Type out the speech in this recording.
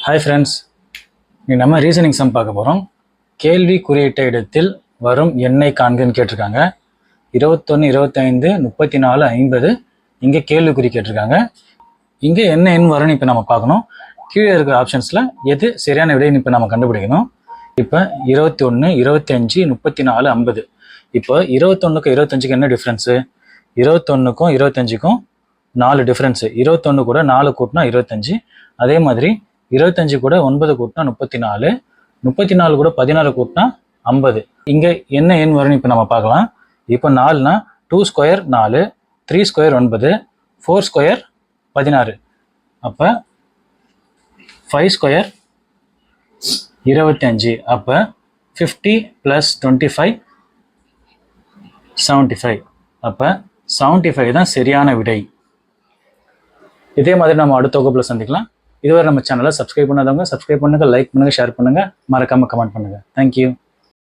Hi friends, இன்னைக்கு நம்ம reasoning some பார்க்க போகிறோம். கேள்வி குறியிட்ட இடத்தில் வரும் எண்ணை காண்கன்னு கேட்டிருக்காங்க. 21, 25, 34, 50 இங்கே கேள்விக்குறி கேட்டிருக்காங்க. இங்கே என்ன எண் வரும்னு இப்போ நம்ம பார்க்கணும். கீழே இருக்கிற ஆப்ஷன்ஸில் எது சரியான விடைன்னு இப்போ நம்ம கண்டுபிடிக்கணும். இப்போ 21, 25, 34, 50. இப்போ 21க்கும் 25க்கும் என்ன டிஃப்ரென்ஸு? 21க்கும் 25க்கும் 4 டிஃப்ரென்ஸு. 21 கூட 4 கூட்டினா 25. அதே மாதிரி 25 கூட 9 கூட்டினா 34, 34 கூட 16 கூட்டினா 50. இங்கே என்ன எண் வரும்னு இப்போ நம்ம பார்க்கலாம். இப்போ 4னா 2 ஸ்கொயர் 4, 3 ஸ்கொயர் 9, 4 ஸ்கொயர் 16. அப்போ 5 ஸ்கொயர் 25. அப்போ 50 + 25 75. அப்போ 75 தான் சரியான விடை. இதே மாதிரி நம்ம அடுத்த வகுப்பில் சந்திக்கலாம். இதுவரை நம்ம சேனலை சப்ஸ்கிரைப் பண்ணாதவங்க சப்ஸ்கிரைப் பண்ணுங்கள், லைக் பண்ணுங்கள், ஷேர் பண்ணுங்கள், மறக்காமல் கமெண்ட் பண்ணுங்கள். தேங்க்யூ.